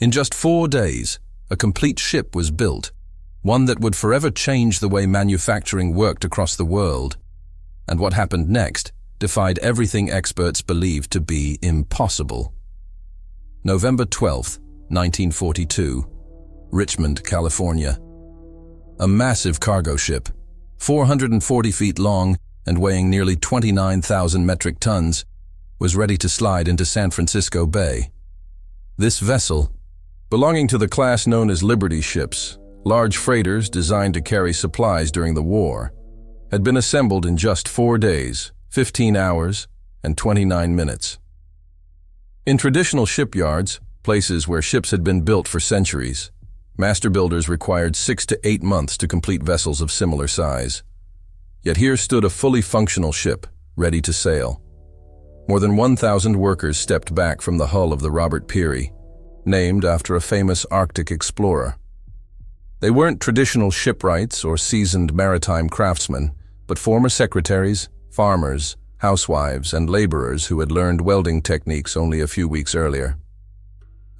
In just 4 days, a complete ship was built, one that would forever change the way manufacturing worked across the world. And what happened next defied everything experts believed to be impossible. November 12, 1942, Richmond, California. A massive cargo ship, 440 feet long and weighing nearly 29,000 metric tons, was ready to slide into San Francisco Bay. This vessel, belonging to the class known as Liberty ships, large freighters designed to carry supplies during the war, had been assembled in just 4 days, 15 hours, and 29 minutes. In traditional shipyards, places where ships had been built for centuries, master builders required 6 to 8 months to complete vessels of similar size. Yet here stood a fully functional ship, ready to sail. More than 1,000 workers stepped back from the hull of the Robert Peary, named after a famous Arctic explorer. They weren't traditional shipwrights or seasoned maritime craftsmen, but former secretaries, farmers, housewives, and laborers who had learned welding techniques only a few weeks earlier.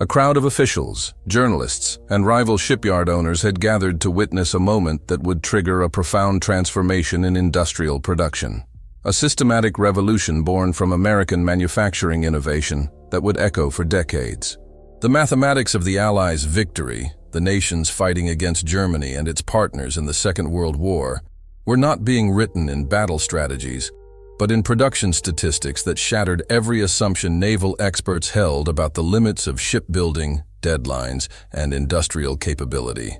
A crowd of officials, journalists, and rival shipyard owners had gathered to witness a moment that would trigger a profound transformation in industrial production. A systematic revolution born from American manufacturing innovation that would echo for decades. The mathematics of the Allies' victory, the nations fighting against Germany and its partners in the Second World War, were not being written in battle strategies, but in production statistics that shattered every assumption naval experts held about the limits of shipbuilding, deadlines, and industrial capability.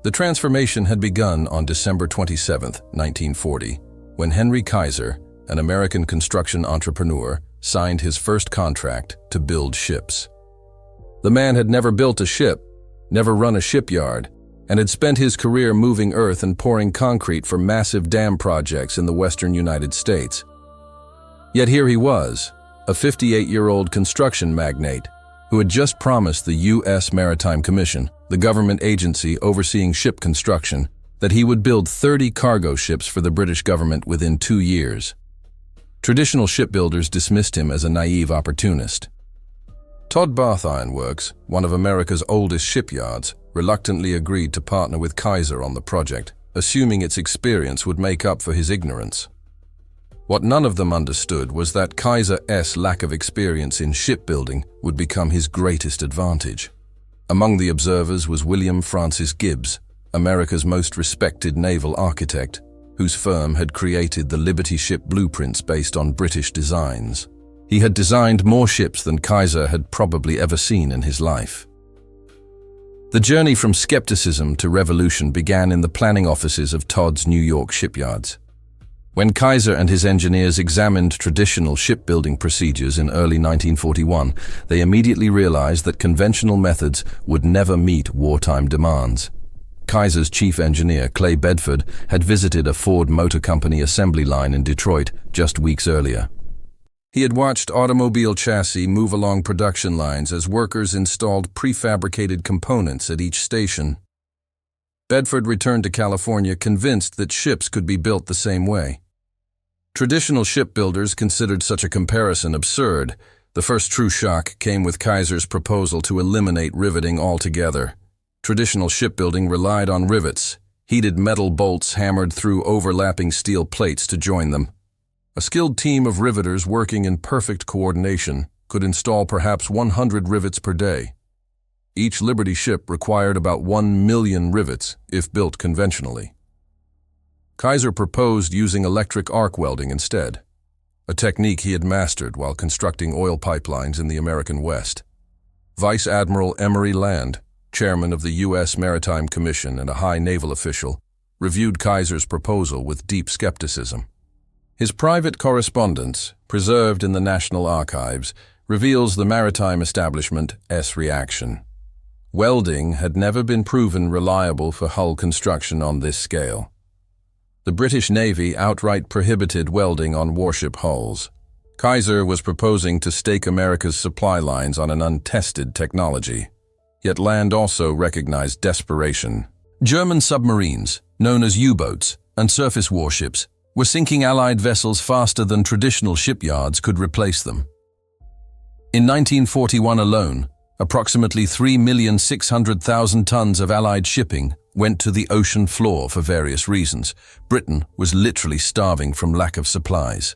The transformation had begun on December 27, 1940, when Henry Kaiser, an American construction entrepreneur, signed his first contract to build ships. The man had never built a ship, never run a shipyard, and had spent his career moving earth and pouring concrete for massive dam projects in the western United States. Yet here he was, a 58-year-old construction magnate who had just promised the U.S. Maritime Commission, the government agency overseeing ship construction, that he would build 30 cargo ships for the British government within 2 years. Traditional shipbuilders dismissed him as a naive opportunist. Todd Bath Iron Works, one of America's oldest shipyards, reluctantly agreed to partner with Kaiser on the project, assuming its experience would make up for his ignorance. What none of them understood was that Kaiser's lack of experience in shipbuilding would become his greatest advantage. Among the observers was William Francis Gibbs, America's most respected naval architect, whose firm had created the Liberty ship blueprints based on British designs. He had designed more ships than Kaiser had probably ever seen in his life. The journey from skepticism to revolution began in the planning offices of Todd's New York shipyards. When Kaiser and his engineers examined traditional shipbuilding procedures in early 1941, they immediately realized that conventional methods would never meet wartime demands. Kaiser's chief engineer, Clay Bedford, had visited a Ford Motor Company assembly line in Detroit just weeks earlier. He had watched automobile chassis move along production lines as workers installed prefabricated components at each station. Bedford returned to California convinced that ships could be built the same way. Traditional shipbuilders considered such a comparison absurd. The first true shock came with Kaiser's proposal to eliminate riveting altogether. Traditional shipbuilding relied on rivets, heated metal bolts hammered through overlapping steel plates to join them. A skilled team of riveters working in perfect coordination could install perhaps 100 rivets per day. Each Liberty ship required about 1 million rivets if built conventionally. Kaiser proposed using electric arc welding instead, a technique he had mastered while constructing oil pipelines in the American West. Vice Admiral Emory Land, chairman of the U.S. Maritime Commission and a high naval official, reviewed Kaiser's proposal with deep skepticism. His private correspondence, preserved in the National Archives, reveals the maritime establishment's reaction. Welding had never been proven reliable for hull construction on this scale. The British Navy outright prohibited welding on warship hulls. Kaiser was proposing to stake America's supply lines on an untested technology. Yet Land also recognized desperation. German submarines, known as U-boats, and surface warships were sinking Allied vessels faster than traditional shipyards could replace them. In 1941 alone, Approximately 3,600,000 tons of Allied shipping went to the ocean floor for various reasons. Britain was literally starving from lack of supplies.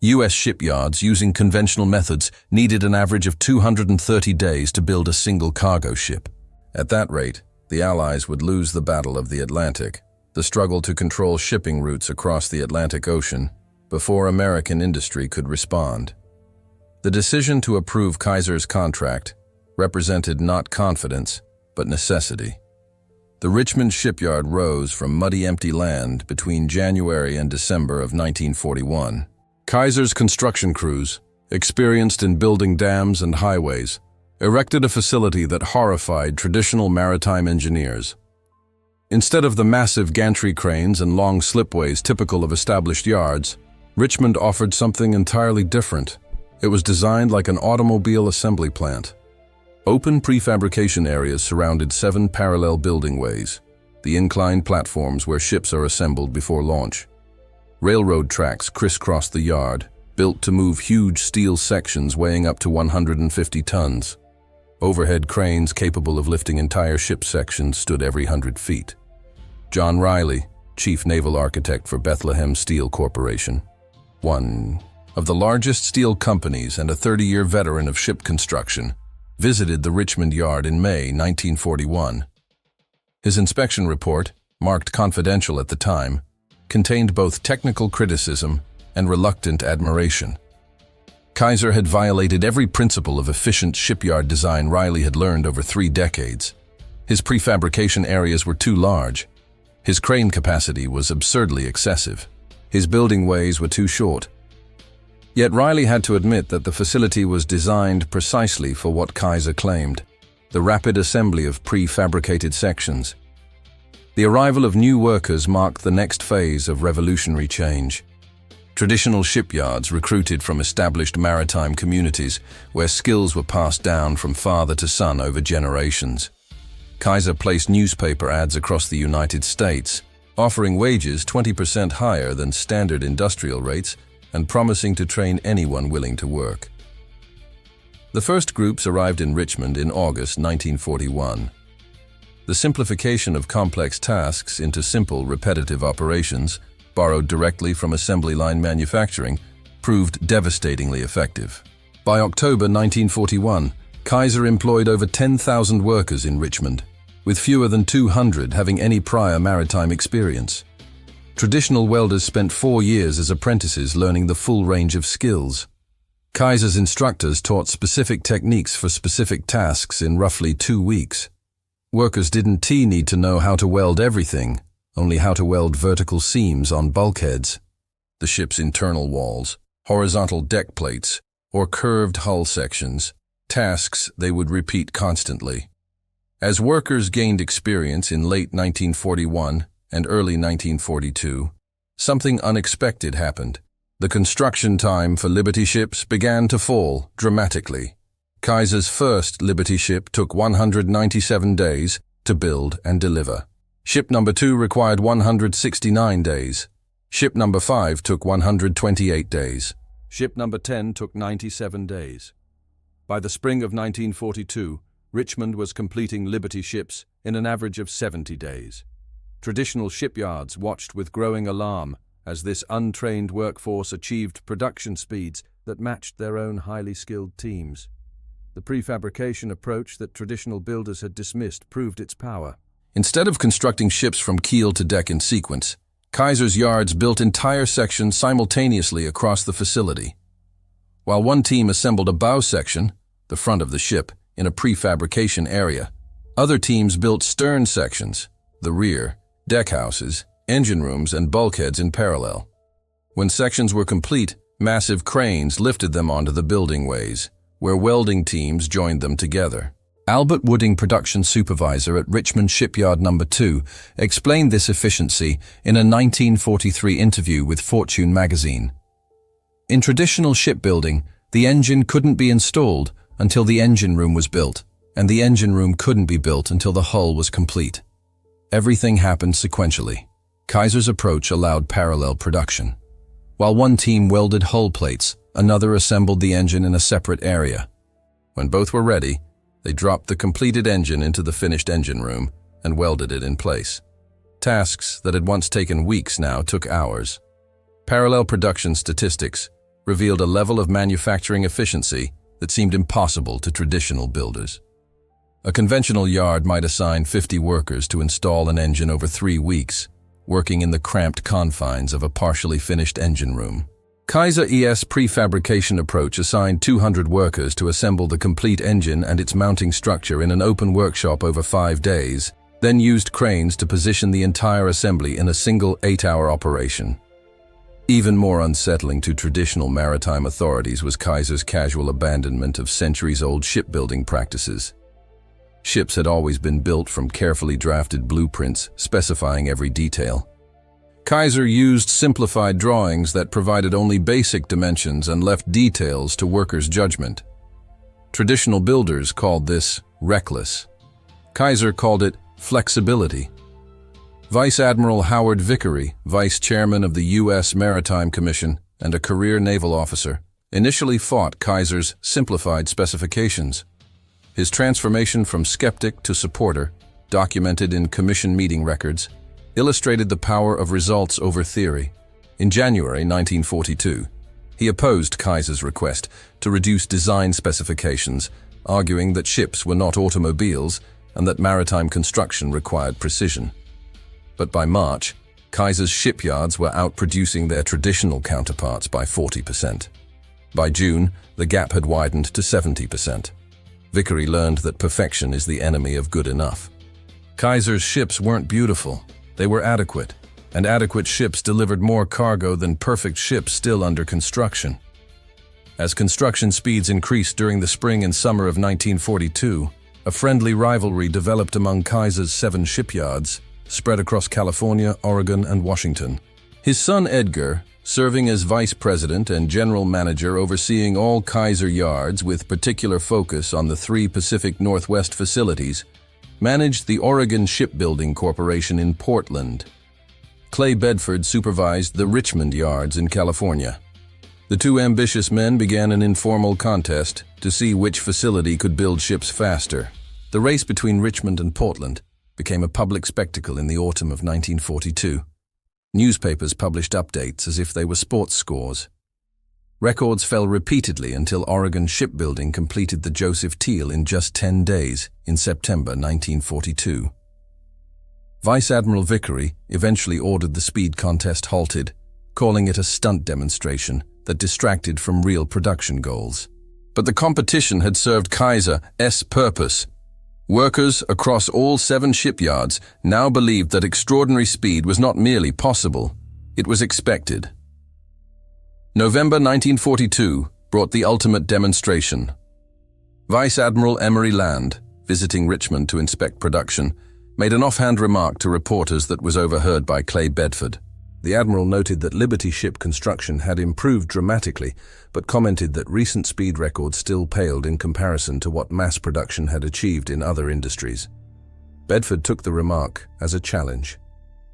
US shipyards, using conventional methods, needed an average of 230 days to build a single cargo ship. At that rate, the Allies would lose the Battle of the Atlantic, the struggle to control shipping routes across the Atlantic Ocean, before American industry could respond. The decision to approve Kaiser's contract represented not confidence, but necessity. The Richmond shipyard rose from muddy empty land between January and December of 1941. Kaiser's construction crews, experienced in building dams and highways, erected a facility that horrified traditional maritime engineers. Instead of the massive gantry cranes and long slipways typical of established yards, Richmond offered something entirely different. It was designed like an automobile assembly plant. Open prefabrication areas surrounded 7 parallel building ways, the inclined platforms where ships are assembled before launch. Railroad tracks crisscrossed the yard, built to move huge steel sections weighing up to 150 tons. Overhead cranes capable of lifting entire ship sections stood every 100 feet. John Riley, chief naval architect for Bethlehem Steel Corporation, one of the largest steel companies and a 30-year veteran of ship construction, visited the Richmond yard in May 1941. His inspection report, marked confidential at the time, contained both technical criticism and reluctant admiration. Kaiser had violated every principle of efficient shipyard design Riley had learned over 3 decades. His prefabrication areas were too large. His crane capacity was absurdly excessive. His building ways were too short. Yet Riley had to admit that the facility was designed precisely for what Kaiser claimed: the rapid assembly of prefabricated sections. The arrival of new workers marked the next phase of revolutionary change. Traditional shipyards recruited from established maritime communities where skills were passed down from father to son over generations. Kaiser placed newspaper ads across the United States, offering wages 20% higher than standard industrial rates and promising to train anyone willing to work. The first groups arrived in Richmond in August 1941. The simplification of complex tasks into simple, repetitive operations, borrowed directly from assembly line manufacturing, proved devastatingly effective. By October 1941, Kaiser employed over 10,000 workers in Richmond, with fewer than 200 having any prior maritime experience. Traditional welders spent 4 years as apprentices learning the full range of skills. Kaiser's instructors taught specific techniques for specific tasks in roughly 2 weeks. Workers didn't need to know how to weld everything, only how to weld vertical seams on bulkheads, the ship's internal walls, horizontal deck plates, or curved hull sections, tasks they would repeat constantly. As workers gained experience in late 1941 and early 1942, something unexpected happened. The construction time for Liberty ships began to fall dramatically. Kaiser's first Liberty ship took 197 days to build and deliver. Ship number 2 required 169 days. Ship number 5 took 128 days. Ship number 10 took 97 days. By the spring of 1942, Richmond was completing Liberty ships in an average of 70 days. Traditional shipyards watched with growing alarm as this untrained workforce achieved production speeds that matched their own highly skilled teams. The prefabrication approach that traditional builders had dismissed proved its power. Instead of constructing ships from keel to deck in sequence, Kaiser's yards built entire sections simultaneously across the facility. While one team assembled a bow section, the front of the ship, in a prefabrication area, other teams built stern sections, the rear, deck houses, engine rooms, and bulkheads in parallel. When sections were complete, massive cranes lifted them onto the building ways, where welding teams joined them together. Albert Wooding, production supervisor at Richmond Shipyard No. 2, explained this efficiency in a 1943 interview with Fortune magazine. In traditional shipbuilding, the engine couldn't be installed until the engine room was built, and the engine room couldn't be built until the hull was complete. Everything happened sequentially. Kaiser's approach allowed parallel production. While one team welded hull plates, another assembled the engine in a separate area. When both were ready, They dropped the completed engine into the finished engine room and welded it in place. Tasks that had once taken weeks now took hours. Parallel production statistics revealed a level of manufacturing efficiency that seemed impossible to traditional builders. A conventional yard might assign 50 workers to install an engine over 3 weeks, working in the cramped confines of a partially finished engine room. Kaiser ES prefabrication approach assigned 200 workers to assemble the complete engine and its mounting structure in an open workshop over 5 days, then used cranes to position the entire assembly in a single 8-hour operation. Even more unsettling to traditional maritime authorities was Kaiser's casual abandonment of centuries-old shipbuilding practices. Ships had always been built from carefully drafted blueprints specifying every detail. Kaiser used simplified drawings that provided only basic dimensions and left details to workers' judgment. Traditional builders called this reckless. Kaiser called it flexibility. Vice Admiral Howard Vickery, vice chairman of the U.S. Maritime Commission and a career naval officer, initially fought Kaiser's simplified specifications. His transformation from skeptic to supporter, documented in commission meeting records, illustrated the power of results over theory. In January 1942, he opposed Kaiser's request to reduce design specifications, arguing that ships were not automobiles and that maritime construction required precision. But by March, Kaiser's shipyards were outproducing their traditional counterparts by 40%. By June, the gap had widened to 70%. Vickery learned that perfection is the enemy of good enough. Kaiser's ships weren't beautiful, they were adequate, and adequate ships delivered more cargo than perfect ships still under construction. As construction speeds increased during the spring and summer of 1942, a friendly rivalry developed among Kaiser's 7 shipyards, spread across California, Oregon, and Washington. His son Edgar, serving as vice president and general manager overseeing all Kaiser yards with particular focus on the 3 Pacific Northwest facilities, managed the Oregon Shipbuilding Corporation in Portland. Clay Bedford supervised the Richmond yards in California. The 2 ambitious men began an informal contest to see which facility could build ships faster. The race between Richmond and Portland became a public spectacle in the autumn of 1942. Newspapers published updates as if they were sports scores. Records fell repeatedly until Oregon Shipbuilding completed the Joseph Teal in just 10 days in September 1942. Vice Admiral Vickery eventually ordered the speed contest halted, calling it a stunt demonstration that distracted from real production goals. But the competition had served Kaiser's purpose. Workers across all 7 shipyards now believed that extraordinary speed was not merely possible, it was expected. November 1942 brought the ultimate demonstration. Vice Admiral Emery Land, visiting Richmond to inspect production, made an offhand remark to reporters that was overheard by Clay Bedford. The Admiral noted that Liberty ship construction had improved dramatically, but commented that recent speed records still paled in comparison to what mass production had achieved in other industries. Bedford took the remark as a challenge.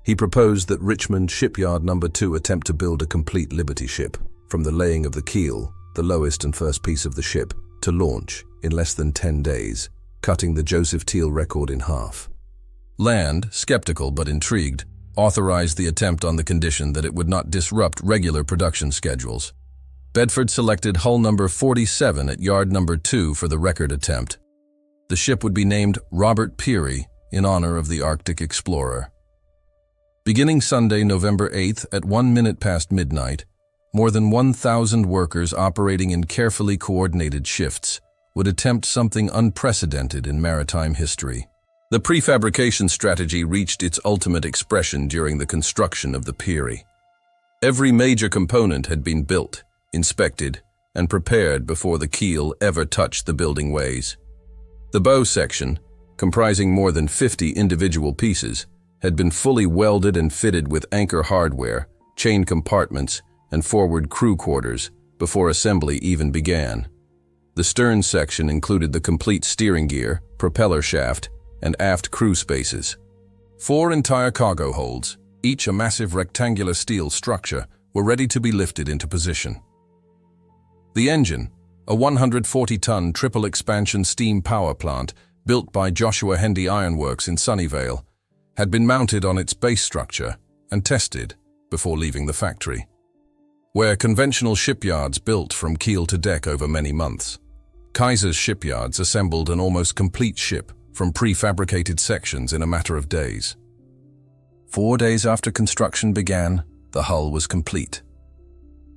He proposed that Richmond Shipyard No. 2 attempt to build a complete Liberty ship, from the laying of the keel, the lowest and first piece of the ship, to launch in less than 10 days, cutting the Joseph Teal record in half. Land, skeptical but intrigued, authorized the attempt on the condition that it would not disrupt regular production schedules. Bedford selected hull number 47 at yard number 2 for the record attempt. The ship would be named Robert Peary in honor of the Arctic explorer. Beginning Sunday, November 8th at 1 minute past midnight, more than 1,000 workers operating in carefully coordinated shifts would attempt something unprecedented in maritime history. The prefabrication strategy reached its ultimate expression during the construction of the Peary. Every major component had been built, inspected, and prepared before the keel ever touched the building ways. The bow section, comprising more than 50 individual pieces, had been fully welded and fitted with anchor hardware, chain compartments, and forward crew quarters before assembly even began. The stern section included the complete steering gear, propeller shaft, and aft crew spaces. 4 entire cargo holds, each a massive rectangular steel structure, were ready to be lifted into position. The engine, a 140-ton triple-expansion steam power plant built by Joshua Hendy Ironworks in Sunnyvale, had been mounted on its base structure and tested before leaving the factory. Where conventional shipyards built from keel to deck over many months, Kaiser's shipyards assembled an almost complete ship from prefabricated sections in a matter of days. 4 days after construction began, the hull was complete.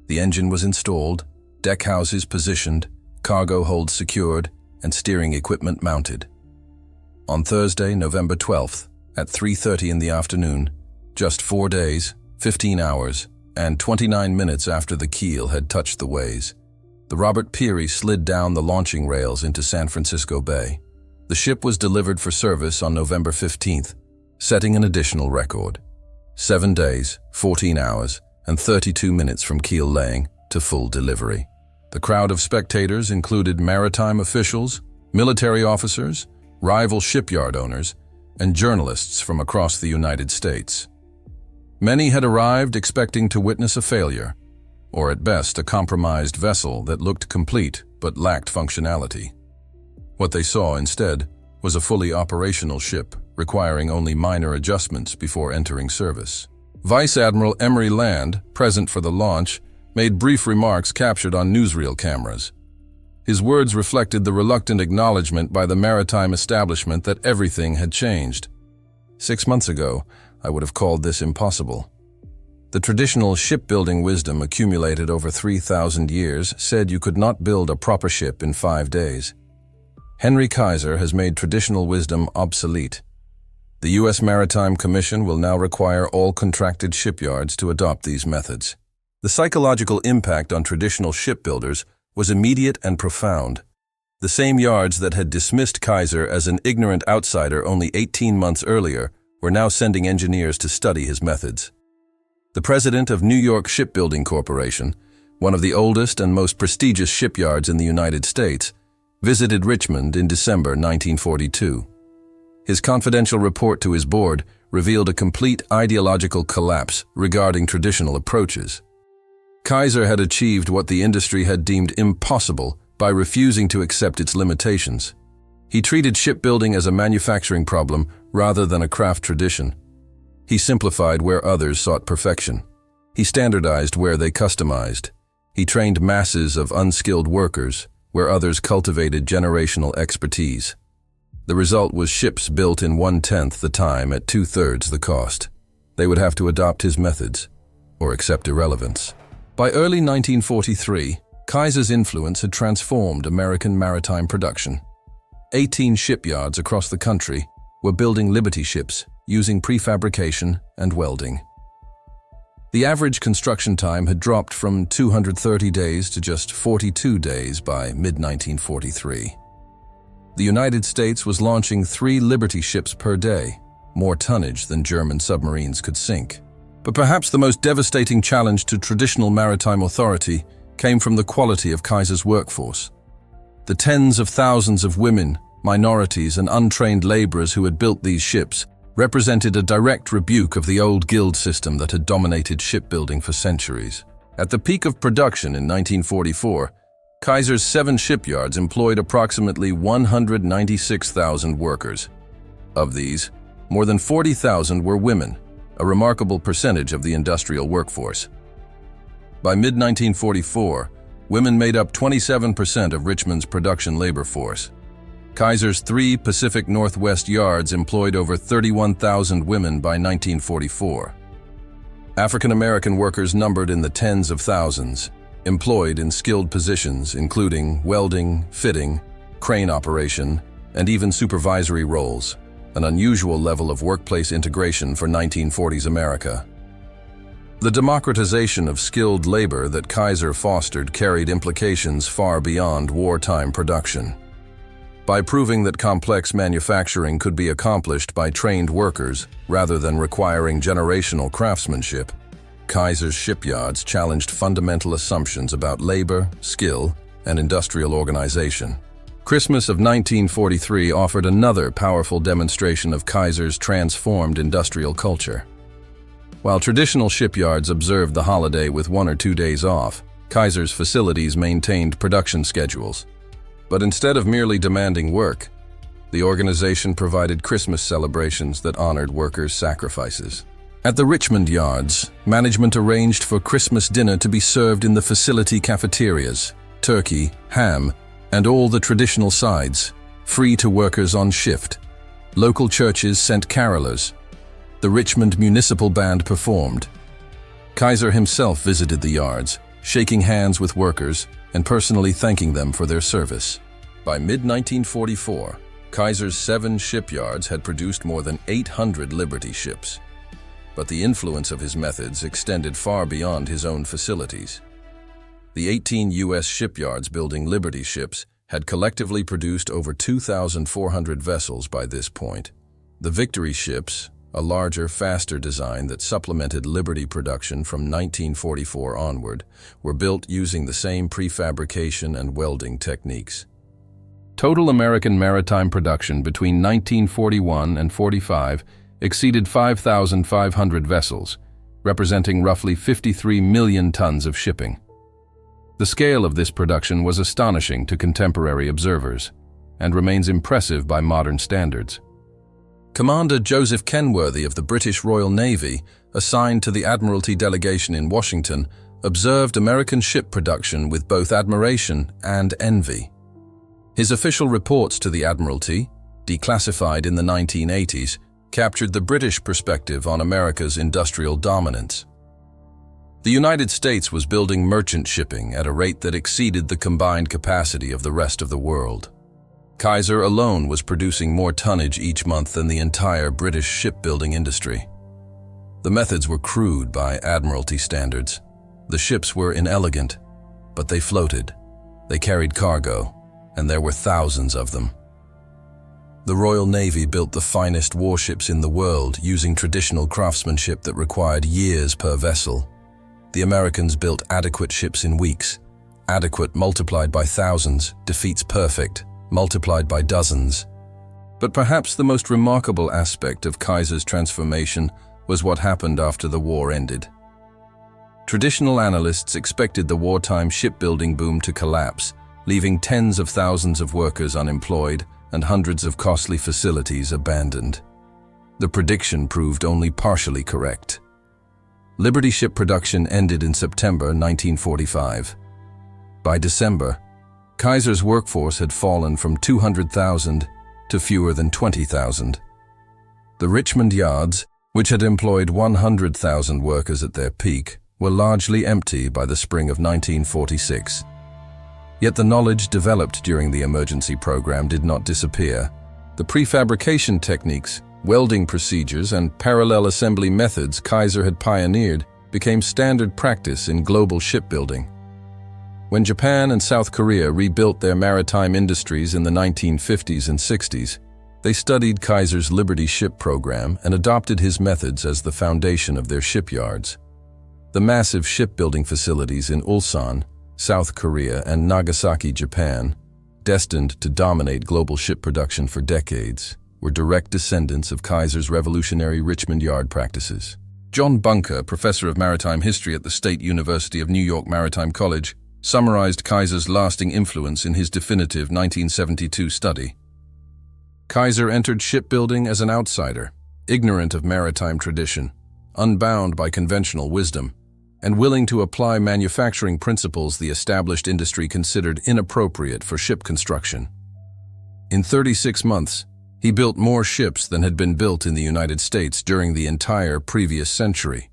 The engine was installed, deck houses positioned, cargo holds secured, and steering equipment mounted. On Thursday, November 12th, at 3:30 in the afternoon, just 4 days, 15 hours, and 29 minutes after the keel had touched the ways, the Robert Peary slid down the launching rails into San Francisco Bay. The ship was delivered for service on November 15th, setting an additional record. 7 days, 14 hours, and 32 minutes from keel laying to full delivery. The crowd of spectators included maritime officials, military officers, rival shipyard owners, and journalists from across the United States. Many had arrived expecting to witness a failure, or at best a compromised vessel that looked complete but lacked functionality. What they saw instead was a fully operational ship requiring only minor adjustments before entering service. Vice Admiral Emery Land, present for the launch, made brief remarks captured on newsreel cameras. His words reflected the reluctant acknowledgement by the maritime establishment that everything had changed. 6 months ago, I would have called this impossible. The traditional shipbuilding wisdom accumulated over 3,000 years said you could not build a proper ship in 5 days. Henry Kaiser has made traditional wisdom obsolete. The U.S. Maritime Commission will now require all contracted shipyards to adopt these methods. The psychological impact on traditional shipbuilders was immediate and profound. The same yards that had dismissed Kaiser as an ignorant outsider only 18 months earlier were now sending engineers to study his methods. The president of New York Shipbuilding Corporation, one of the oldest and most prestigious shipyards in the United States, visited Richmond in December 1942. His confidential report to his board revealed a complete ideological collapse regarding traditional approaches. Kaiser had achieved what the industry had deemed impossible by refusing to accept its limitations. He treated shipbuilding as a manufacturing problem rather than a craft tradition. He simplified where others sought perfection. He standardized where they customized. He trained masses of unskilled workers where others cultivated generational expertise. The result was ships built in 1/10 the time at 2/3 the cost. They would have to adopt his methods or accept irrelevance. By early 1943, Kaiser's influence had transformed American maritime production. 18 shipyards across the country were building Liberty ships using prefabrication and welding. The average construction time had dropped from 230 days to just 42 days by mid-1943. The United States was launching 3 Liberty ships per day, more tonnage than German submarines could sink. But perhaps the most devastating challenge to traditional maritime authority came from the quality of Kaiser's workforce. The tens of thousands of women, minorities, and untrained laborers who had built these ships represented a direct rebuke of the old guild system that had dominated shipbuilding for centuries. At the peak of production in 1944, Kaiser's 7 shipyards employed approximately 196,000 workers. Of these, more than 40,000 were women, a remarkable percentage of the industrial workforce. By mid-1944, women made up 27% of Richmond's production labor force. Kaiser's 3 Pacific Northwest yards employed over 31,000 women by 1944. African American workers numbered in the tens of thousands, employed in skilled positions including welding, fitting, crane operation, and even supervisory roles, an unusual level of workplace integration for 1940s America. The democratization of skilled labor that Kaiser fostered carried implications far beyond wartime production. By proving that complex manufacturing could be accomplished by trained workers rather than requiring generational craftsmanship, Kaiser's shipyards challenged fundamental assumptions about labor, skill, and industrial organization. Christmas of 1943 offered another powerful demonstration of Kaiser's transformed industrial culture. While traditional shipyards observed the holiday with 1 or 2 days off, Kaiser's facilities maintained production schedules. But instead of merely demanding work, the organization provided Christmas celebrations that honored workers' sacrifices. At the Richmond yards, management arranged for Christmas dinner to be served in the facility cafeterias, turkey, ham, and all the traditional sides, free to workers on shift. Local churches sent carolers. The Richmond Municipal Band performed. Kaiser himself visited the yards, shaking hands with workers and personally thanking them for their service. By mid-1944, Kaiser's 7 shipyards had produced more than 800 Liberty ships. But the influence of his methods extended far beyond his own facilities. The 18 U.S. shipyards building Liberty ships had collectively produced over 2,400 vessels by this point. The Victory ships, a larger, faster design that supplemented Liberty production from 1944 onward, were built using the same prefabrication and welding techniques. Total American maritime production between 1941 and 45 exceeded 5,500 vessels, representing roughly 53 million tons of shipping. The scale of this production was astonishing to contemporary observers, and remains impressive by modern standards. Commander Joseph Kenworthy of the British Royal Navy, assigned to the Admiralty delegation in Washington, observed American ship production with both admiration and envy. His official reports to the Admiralty, declassified in the 1980s, captured the British perspective on America's industrial dominance. The United States was building merchant shipping at a rate that exceeded the combined capacity of the rest of the world. Kaiser alone was producing more tonnage each month than the entire British shipbuilding industry. The methods were crude by Admiralty standards. The ships were inelegant, but they floated. They carried cargo, and there were thousands of them. The Royal Navy built the finest warships in the world using traditional craftsmanship that required years per vessel. The Americans built adequate ships in weeks. Adequate multiplied by thousands defeats perfect, multiplied by dozens. But perhaps the most remarkable aspect of Kaiser's transformation was what happened after the war ended. Traditional analysts expected the wartime shipbuilding boom to collapse, leaving tens of thousands of workers unemployed and hundreds of costly facilities abandoned. The prediction proved only partially correct. Liberty ship production ended in September 1945. By December, Kaiser's workforce had fallen from 200,000 to fewer than 20,000. The Richmond yards, which had employed 100,000 workers at their peak, were largely empty by the spring of 1946. Yet the knowledge developed during the emergency program did not disappear. The prefabrication techniques, welding procedures, and parallel assembly methods Kaiser had pioneered became standard practice in global shipbuilding. When Japan and South Korea rebuilt their maritime industries in the 1950s and 60s, they studied Kaiser's Liberty ship program and adopted his methods as the foundation of their shipyards. The massive shipbuilding facilities in Ulsan, South Korea, and Nagasaki, Japan, destined to dominate global ship production for decades, were direct descendants of Kaiser's revolutionary Richmond Yard practices. John Bunker, professor of maritime history at the State University of New York Maritime College, summarized Kaiser's lasting influence in his definitive 1972 study. Kaiser entered shipbuilding as an outsider, ignorant of maritime tradition, unbound by conventional wisdom, and willing to apply manufacturing principles the established industry considered inappropriate for ship construction. In 36 months, he built more ships than had been built in the United States during the entire previous century.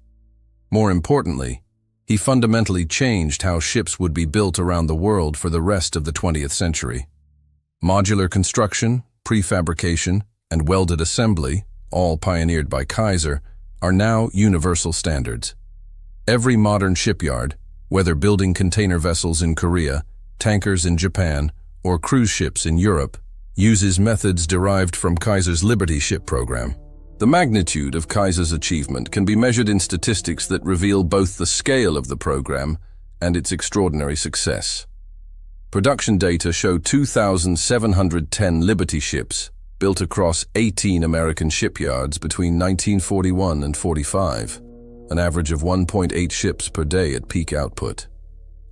More importantly, he fundamentally changed how ships would be built around the world for the rest of the 20th century. Modular construction, prefabrication, and welded assembly, all pioneered by Kaiser, are now universal standards. Every modern shipyard, whether building container vessels in Korea, tankers in Japan, or cruise ships in Europe, uses methods derived from Kaiser's Liberty ship program. The magnitude of Kaiser's achievement can be measured in statistics that reveal both the scale of the program and its extraordinary success. Production data show 2,710 Liberty ships built across 18 American shipyards between 1941 and 45, an average of 1.8 ships per day at peak output.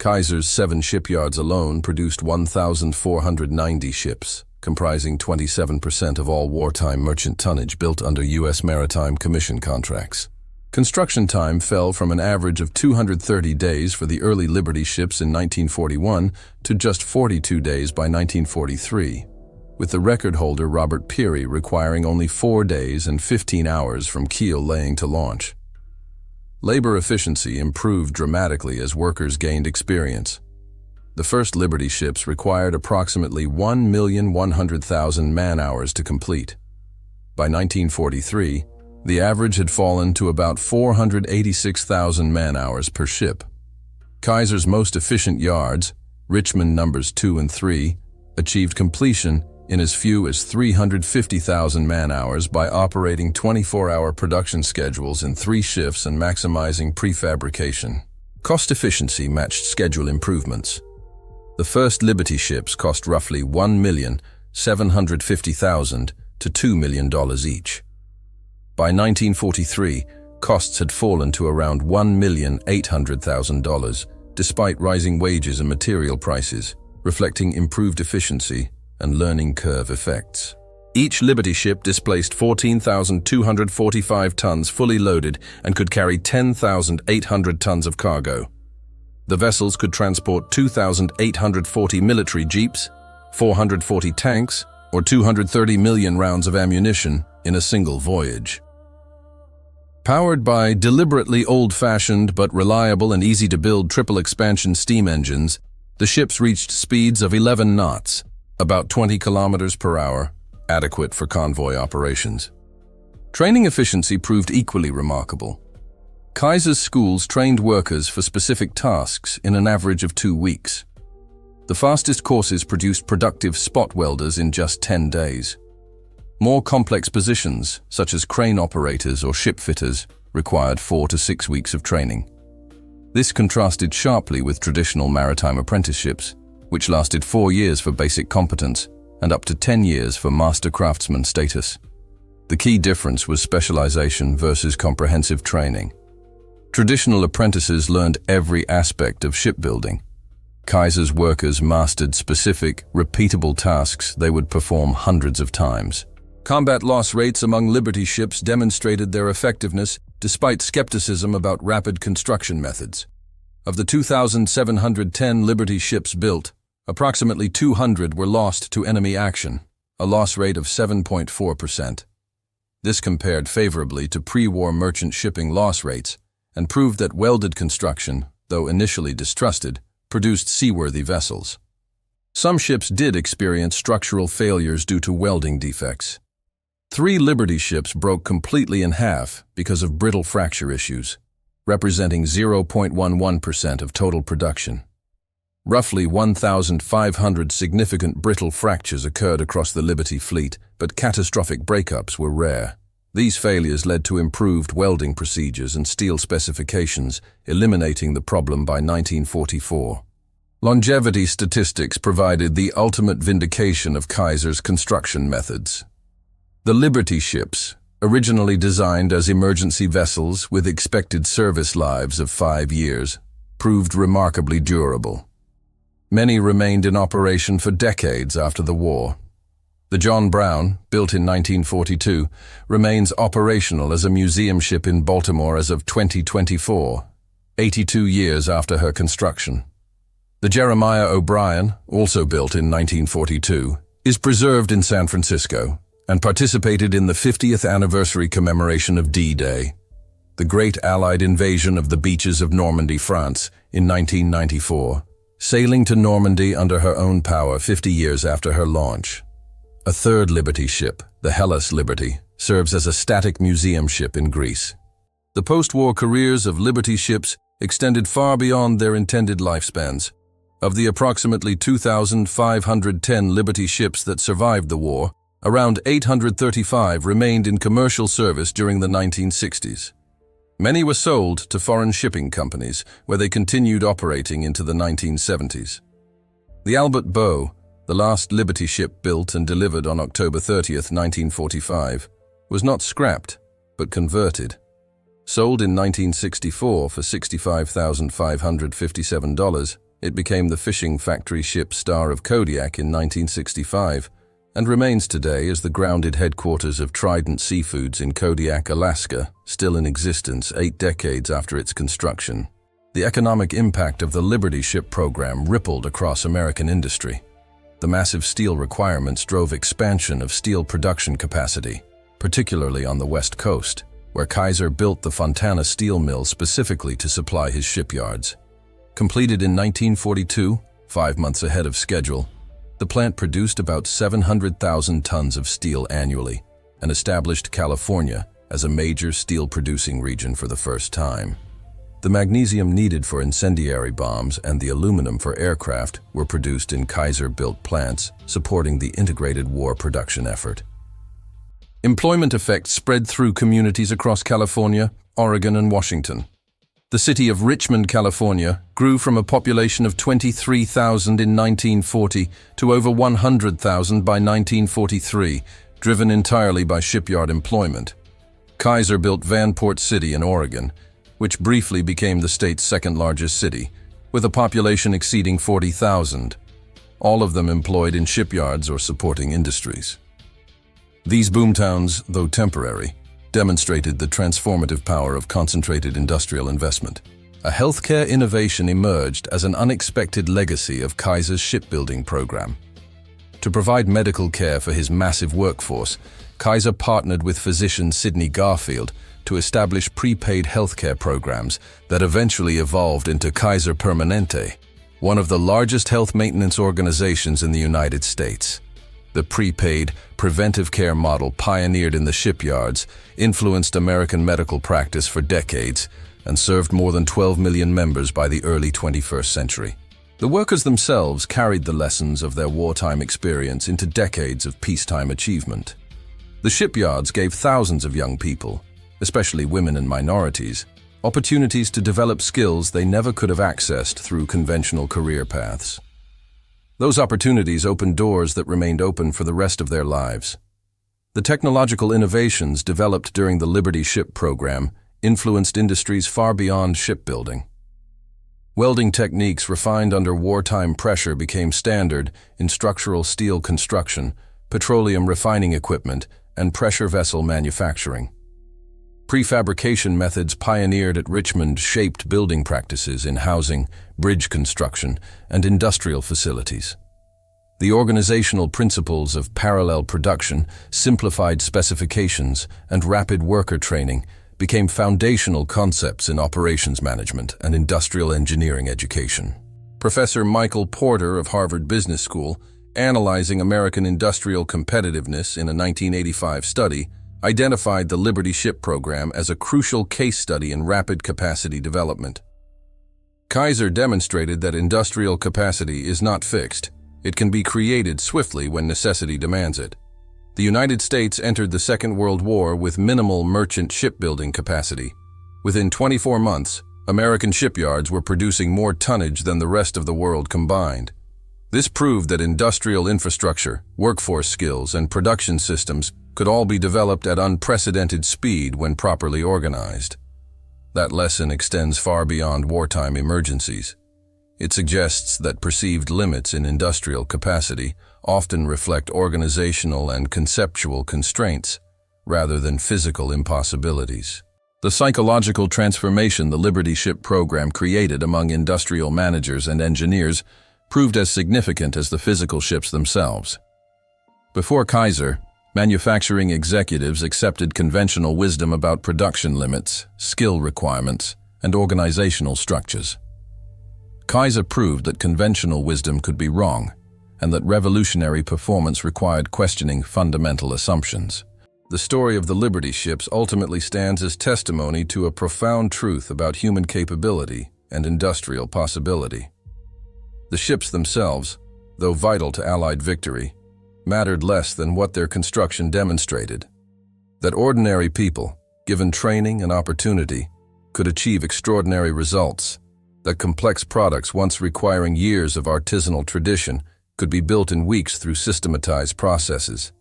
Kaiser's 7 shipyards alone produced 1,490 ships, comprising 27% of all wartime merchant tonnage built under U.S. maritime commission contracts. Construction time fell from an average of 230 days for the early Liberty ships in 1941 to just 42 days by 1943, with the record holder Robert Peary requiring only 4 days and 15 hours from keel laying to launch. Labor efficiency improved dramatically as workers gained experience. The first Liberty ships required approximately 1,100,000 man-hours to complete. By 1943, the average had fallen to about 486,000 man-hours per ship. Kaiser's most efficient yards, Richmond numbers 2 and 3, achieved completion in as few as 350,000 man-hours by operating 24-hour production schedules in 3 shifts and maximizing prefabrication. Cost efficiency matched schedule improvements. The first Liberty ships cost roughly $1,750,000 to $2 million each. By 1943, costs had fallen to around $1,800,000, despite rising wages and material prices, reflecting improved efficiency and learning curve effects. Each Liberty ship displaced 14,245 tons fully loaded and could carry 10,800 tons of cargo. The vessels could transport 2,840 military jeeps, 440 tanks, or 230 million rounds of ammunition in a single voyage. Powered by deliberately old-fashioned but reliable and easy-to-build triple-expansion steam engines, the ships reached speeds of 11 knots, about 20 kilometers per hour, adequate for convoy operations. Training efficiency proved equally remarkable. Kaiser's schools trained workers for specific tasks in an average of 2 weeks. The fastest courses produced productive spot welders in just 10 days. More complex positions, such as crane operators or ship fitters, required 4 to 6 weeks of training. This contrasted sharply with traditional maritime apprenticeships, which lasted 4 years for basic competence and up to 10 years for master craftsman status. The key difference was specialization versus comprehensive training. Traditional apprentices learned every aspect of shipbuilding. Kaiser's workers mastered specific, repeatable tasks they would perform hundreds of times. Combat loss rates among Liberty ships demonstrated their effectiveness despite skepticism about rapid construction methods. Of the 2,710 Liberty ships built, approximately 200 were lost to enemy action, a loss rate of 7.4%. This compared favorably to pre-war merchant shipping loss rates and proved that welded construction, though initially distrusted, produced seaworthy vessels. Some ships did experience structural failures due to welding defects. 3 Liberty ships broke completely in half because of brittle fracture issues, representing 0.11% of total production. Roughly 1,500 significant brittle fractures occurred across the Liberty fleet, but catastrophic breakups were rare. These failures led to improved welding procedures and steel specifications, eliminating the problem by 1944. Longevity statistics provided the ultimate vindication of Kaiser's construction methods. The Liberty ships, originally designed as emergency vessels with expected service lives of 5 years, proved remarkably durable. Many remained in operation for decades after the war. The John Brown, built in 1942, remains operational as a museum ship in Baltimore as of 2024, 82 years after her construction. The Jeremiah O'Brien, also built in 1942, is preserved in San Francisco and participated in the 50th anniversary commemoration of D-Day, the great Allied invasion of the beaches of Normandy, France, in 1994, sailing to Normandy under her own power 50 years after her launch. A third Liberty ship, the Hellas Liberty, serves as a static museum ship in Greece. The post-war careers of Liberty ships extended far beyond their intended lifespans. Of the approximately 2,510 Liberty ships that survived the war, around 835 remained in commercial service during the 1960s. Many were sold to foreign shipping companies, where they continued operating into the 1970s. The Albert Bow, the last Liberty ship built and delivered on October 30, 1945, was not scrapped, but converted. Sold in 1964 for $65,557, It became the fishing factory ship Star of Kodiak in 1965 and remains today as the grounded headquarters of Trident Seafoods in Kodiak, Alaska, still in existence 8 decades after its construction. The economic impact of the Liberty Ship program rippled across American industry. The massive steel requirements drove expansion of steel production capacity, particularly on the West Coast, where Kaiser built the Fontana steel mill specifically to supply his shipyards. Completed in 1942, 5 months ahead of schedule, the plant produced about 700,000 tons of steel annually and established California as a major steel-producing region for the first time. The magnesium needed for incendiary bombs and the aluminum for aircraft were produced in Kaiser-built plants, supporting the integrated war production effort. Employment effects spread through communities across California, Oregon, and Washington. The city of Richmond, California, grew from a population of 23,000 in 1940 to over 100,000 by 1943, driven entirely by shipyard employment. Kaiser built Vanport City in Oregon, which briefly became the state's second-largest city, with a population exceeding 40,000, all of them employed in shipyards or supporting industries. These boomtowns, though temporary, demonstrated the transformative power of concentrated industrial investment. A healthcare innovation emerged as an unexpected legacy of Kaiser's shipbuilding program. To provide medical care for his massive workforce, Kaiser partnered with physician Sidney Garfield to establish prepaid healthcare programs that eventually evolved into Kaiser Permanente, one of the largest health maintenance organizations in the United States. The prepaid, preventive care model pioneered in the shipyards influenced American medical practice for decades and served more than 12 million members by the early 21st century. The workers themselves carried the lessons of their wartime experience into decades of peacetime achievement. The shipyards gave thousands of young people, especially women and minorities, opportunities to develop skills they never could have accessed through conventional career paths. Those opportunities opened doors that remained open for the rest of their lives. The technological innovations developed during the Liberty Ship program influenced industries far beyond shipbuilding. Welding techniques refined under wartime pressure became standard in structural steel construction, petroleum refining equipment, and pressure vessel manufacturing. Prefabrication methods pioneered at Richmond shaped building practices in housing, bridge construction, and industrial facilities. The organizational principles of parallel production, simplified specifications, and rapid worker training became foundational concepts in operations management and industrial engineering education. Professor Michael Porter of Harvard Business School, analyzing American industrial competitiveness in a 1985 study, identified the Liberty Ship program as a crucial case study in rapid capacity development. Kaiser demonstrated that industrial capacity is not fixed. It can be created swiftly when necessity demands it. The United States entered the Second World War with minimal merchant shipbuilding capacity. Within 24 months, American shipyards were producing more tonnage than the rest of the world combined. This proved that industrial infrastructure, workforce skills, and production systems could all be developed at unprecedented speed when properly organized. That lesson extends far beyond wartime emergencies. It suggests that perceived limits in industrial capacity often reflect organizational and conceptual constraints, rather than physical impossibilities. The psychological transformation the Liberty Ship program created among industrial managers and engineers proved as significant as the physical ships themselves. Before Kaiser, manufacturing executives accepted conventional wisdom about production limits, skill requirements, and organizational structures. Kaiser proved that conventional wisdom could be wrong, and that revolutionary performance required questioning fundamental assumptions. The story of the Liberty ships ultimately stands as testimony to a profound truth about human capability and industrial possibility. The ships themselves, though vital to Allied victory, mattered less than what their construction demonstrated. That ordinary people, given training and opportunity, could achieve extraordinary results. That complex products once requiring years of artisanal tradition could be built in weeks through systematized processes.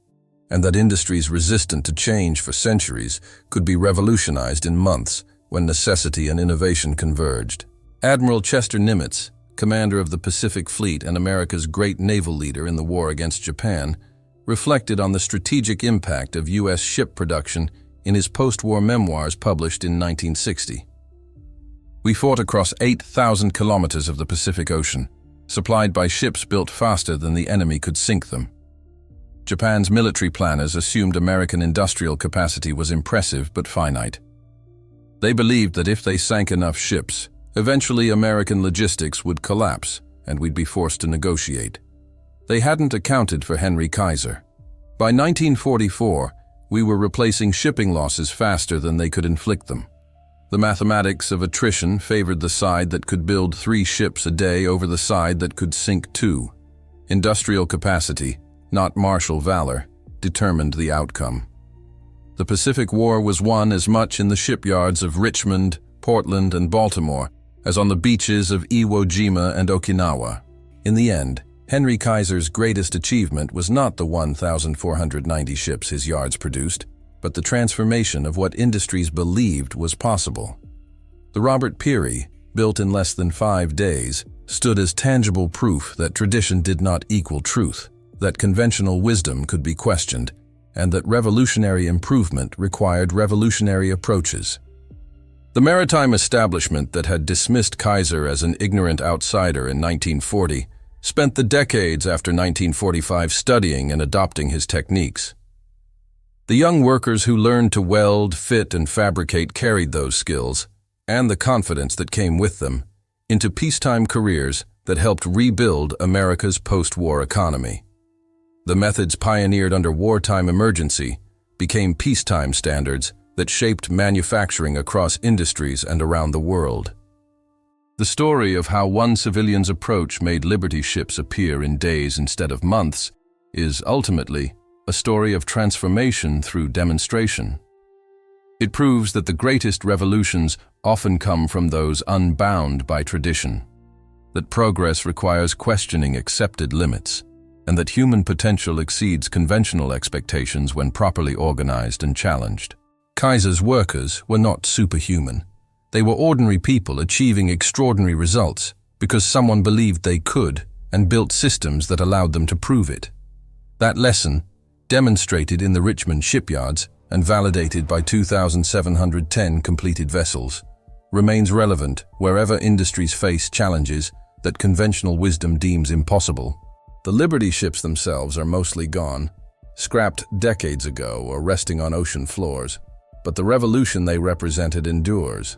And that industries resistant to change for centuries could be revolutionized in months when necessity and innovation converged. Admiral Chester Nimitz, commander of the Pacific Fleet and America's great naval leader in the war against Japan, reflected on the strategic impact of U.S. ship production in his post-war memoirs published in 1960. "We fought across 8,000 kilometers of the Pacific Ocean, supplied by ships built faster than the enemy could sink them. Japan's military planners assumed American industrial capacity was impressive but finite. They believed that if they sank enough ships, eventually American logistics would collapse and we'd be forced to negotiate. They hadn't accounted for Henry Kaiser. By 1944, we were replacing shipping losses faster than they could inflict them. The mathematics of attrition favored the side that could build 3 ships a day over the side that could sink 2. Industrial capacity, not martial valor, determined the outcome. The Pacific War was won as much in the shipyards of Richmond, Portland, and Baltimore as on the beaches of Iwo Jima and Okinawa. In the end, Henry Kaiser's greatest achievement was not the 1,490 ships his yards produced, but the transformation of what industries believed was possible. The Robert Peary, built in less than 5 days, stood as tangible proof that tradition did not equal truth, that conventional wisdom could be questioned, and that revolutionary improvement required revolutionary approaches. The maritime establishment that had dismissed Kaiser as an ignorant outsider in 1940 spent the decades after 1945 studying and adopting his techniques. The young workers who learned to weld, fit, and fabricate carried those skills, and the confidence that came with them, into peacetime careers that helped rebuild America's post-war economy. The methods pioneered under wartime emergency became peacetime standards that shaped manufacturing across industries and around the world. The story of how one civilian's approach made Liberty ships appear in days instead of months is ultimately a story of transformation through demonstration. It proves that the greatest revolutions often come from those unbound by tradition, that progress requires questioning accepted limits, and that human potential exceeds conventional expectations when properly organized and challenged. Kaiser's workers were not superhuman. They were ordinary people achieving extraordinary results because someone believed they could and built systems that allowed them to prove it. That lesson, demonstrated in the Richmond shipyards and validated by 2,710 completed vessels, remains relevant wherever industries face challenges that conventional wisdom deems impossible. The Liberty ships themselves are mostly gone, scrapped decades ago or resting on ocean floors, but the revolution they represented endures.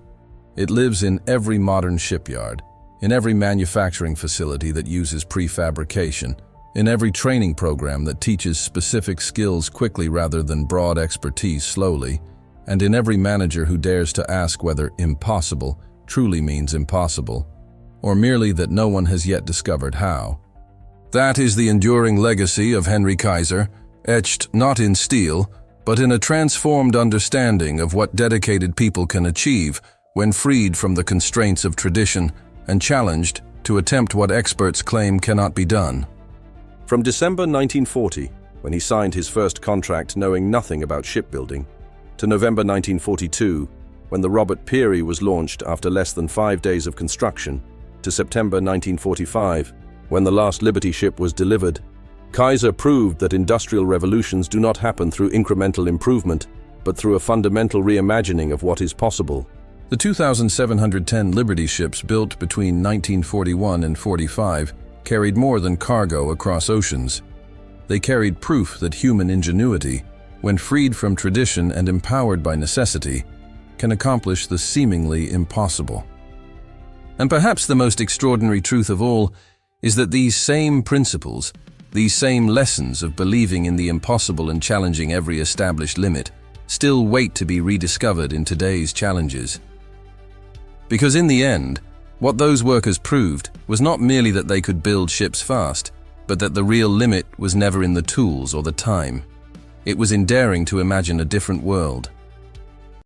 It lives in every modern shipyard, in every manufacturing facility that uses prefabrication, in every training program that teaches specific skills quickly rather than broad expertise slowly, and in every manager who dares to ask whether impossible truly means impossible, or merely that no one has yet discovered how. That is the enduring legacy of Henry Kaiser, etched not in steel, but in a transformed understanding of what dedicated people can achieve when freed from the constraints of tradition and challenged to attempt what experts claim cannot be done. From December 1940, when he signed his first contract knowing nothing about shipbuilding, to November 1942, when the Robert Peary was launched after less than 5 days of construction, to September 1945, when the last Liberty ship was delivered, Kaiser proved that industrial revolutions do not happen through incremental improvement, but through a fundamental reimagining of what is possible. The 2,710 Liberty ships built between 1941 and 45 carried more than cargo across oceans. They carried proof that human ingenuity, when freed from tradition and empowered by necessity, can accomplish the seemingly impossible. And perhaps the most extraordinary truth of all is that these same principles, these same lessons of believing in the impossible and challenging every established limit, still wait to be rediscovered in today's challenges. Because in the end, what those workers proved was not merely that they could build ships fast, but that the real limit was never in the tools or the time. It was in daring to imagine a different world,